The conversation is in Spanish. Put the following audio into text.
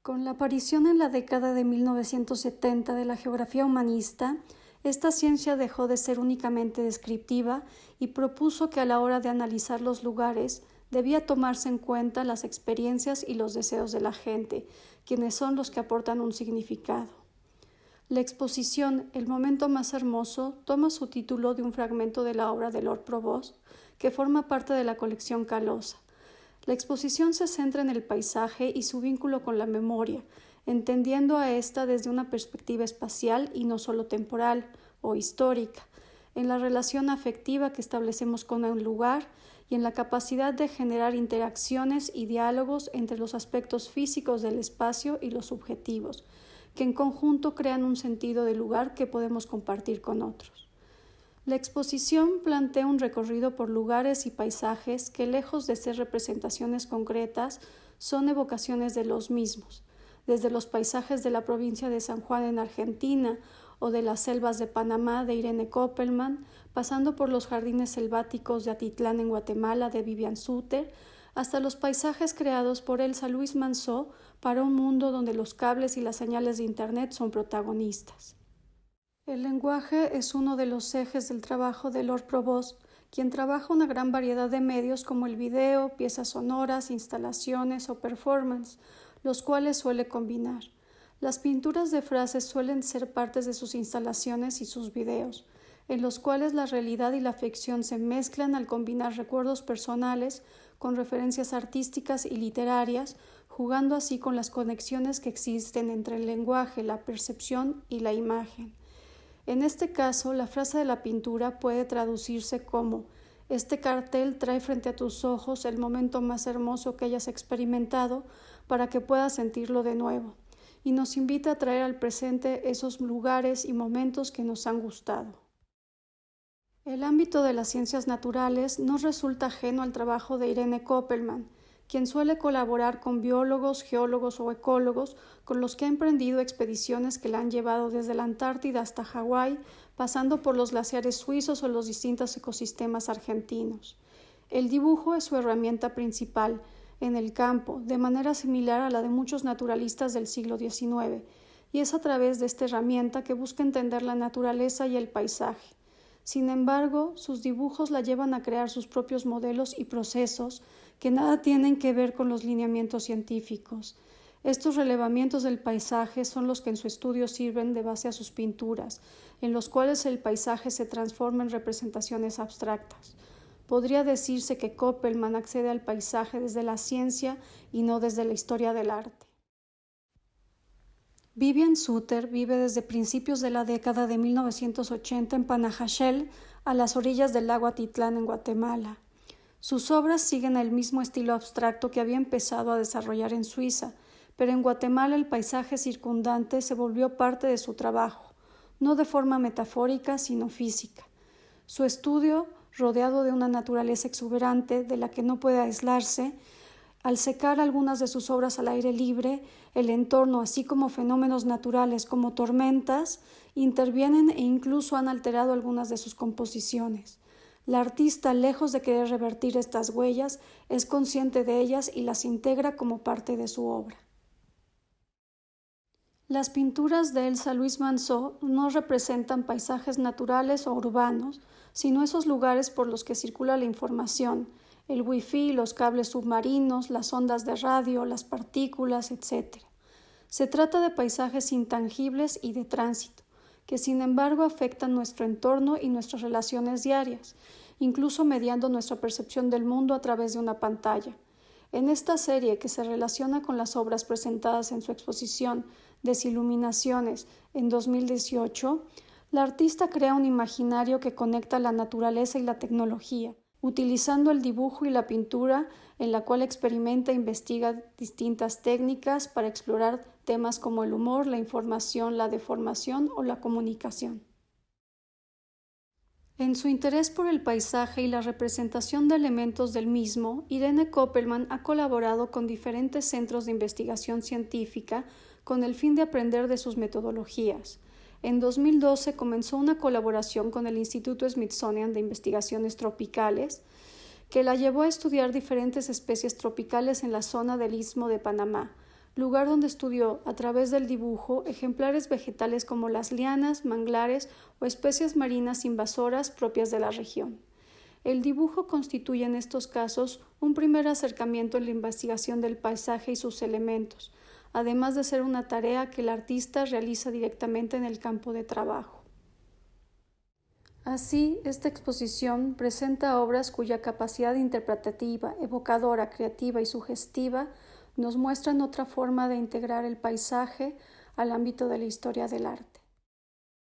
Con la aparición en la década de 1970 de la geografía humanista, esta ciencia dejó de ser únicamente descriptiva y propuso que a la hora de analizar los lugares debía tomarse en cuenta las experiencias y los deseos de la gente, quienes son los que aportan un significado. La exposición El momento más hermoso toma su título de un fragmento de la obra de Lord Provost, que forma parte de la colección Calosa. La exposición se centra en el paisaje y su vínculo con la memoria, entendiendo a ésta desde una perspectiva espacial y no solo temporal o histórica, en la relación afectiva que establecemos con el lugar y en la capacidad de generar interacciones y diálogos entre los aspectos físicos del espacio y los subjetivos, que en conjunto crean un sentido de lugar que podemos compartir con otros. La exposición plantea un recorrido por lugares y paisajes que, lejos de ser representaciones concretas, son evocaciones de los mismos, desde los paisajes de la provincia de San Juan en Argentina o de las selvas de Panamá de Irene Koppelman, pasando por los jardines selváticos de Atitlán en Guatemala de Vivian Suter, hasta los paisajes creados por Elsa Louise Manceau para un mundo donde los cables y las señales de Internet son protagonistas. El lenguaje es uno de los ejes del trabajo de Lord Provost, quien trabaja una gran variedad de medios como el video, piezas sonoras, instalaciones o performance, los cuales suele combinar. Las pinturas de frases suelen ser partes de sus instalaciones y sus videos, en los cuales la realidad y la ficción se mezclan al combinar recuerdos personales con referencias artísticas y literarias, jugando así con las conexiones que existen entre el lenguaje, la percepción y la imagen. En este caso, la frase de la pintura puede traducirse como: este cartel trae frente a tus ojos el momento más hermoso que hayas experimentado para que puedas sentirlo de nuevo, y nos invita a traer al presente esos lugares y momentos que nos han gustado. El ámbito de las ciencias naturales no resulta ajeno al trabajo de Irene Koppelman, quien suele colaborar con biólogos, geólogos o ecólogos con los que ha emprendido expediciones que la han llevado desde la Antártida hasta Hawái, pasando por los glaciares suizos o los distintos ecosistemas argentinos. El dibujo es su herramienta principal en el campo, de manera similar a la de muchos naturalistas del siglo XIX, y es a través de esta herramienta que busca entender la naturaleza y el paisaje. Sin embargo, sus dibujos la llevan a crear sus propios modelos y procesos que nada tienen que ver con los lineamientos científicos. Estos relevamientos del paisaje son los que en su estudio sirven de base a sus pinturas, en los cuales el paisaje se transforma en representaciones abstractas. Podría decirse que Koppelman accede al paisaje desde la ciencia y no desde la historia del arte. Vivian Suter vive desde principios de la década de 1980 en Panajachel, a las orillas del lago Atitlán en Guatemala. Sus obras siguen el mismo estilo abstracto que había empezado a desarrollar en Suiza, pero en Guatemala el paisaje circundante se volvió parte de su trabajo, no de forma metafórica, sino física. Su estudio, rodeado de una naturaleza exuberante de la que no puede aislarse, al secar algunas de sus obras al aire libre, el entorno, así como fenómenos naturales como tormentas, intervienen e incluso han alterado algunas de sus composiciones. La artista, lejos de querer revertir estas huellas, es consciente de ellas y las integra como parte de su obra. Las pinturas de Elsa Louise Manceau no representan paisajes naturales o urbanos, sino esos lugares por los que circula la información, el wifi, los cables submarinos, las ondas de radio, las partículas, etc. Se trata de paisajes intangibles y de tránsito, que sin embargo afectan nuestro entorno y nuestras relaciones diarias, incluso mediando nuestra percepción del mundo a través de una pantalla. En esta serie, que se relaciona con las obras presentadas en su exposición Desiluminaciones en 2018, la artista crea un imaginario que conecta la naturaleza y la tecnología, utilizando el dibujo y la pintura, en la cual experimenta e investiga distintas técnicas para explorar temas como el humor, la información, la deformación o la comunicación. En su interés por el paisaje y la representación de elementos del mismo, Irene Koppelman ha colaborado con diferentes centros de investigación científica con el fin de aprender de sus metodologías. En 2012 comenzó una colaboración con el Instituto Smithsonian de Investigaciones Tropicales, que la llevó a estudiar diferentes especies tropicales en la zona del Istmo de Panamá, lugar donde estudió, a través del dibujo, ejemplares vegetales como las lianas, manglares o especies marinas invasoras propias de la región. El dibujo constituye en estos casos un primer acercamiento en la investigación del paisaje y sus elementos, además de ser una tarea que el artista realiza directamente en el campo de trabajo. Así, esta exposición presenta obras cuya capacidad interpretativa, evocadora, creativa y sugestiva nos muestran otra forma de integrar el paisaje al ámbito de la historia del arte.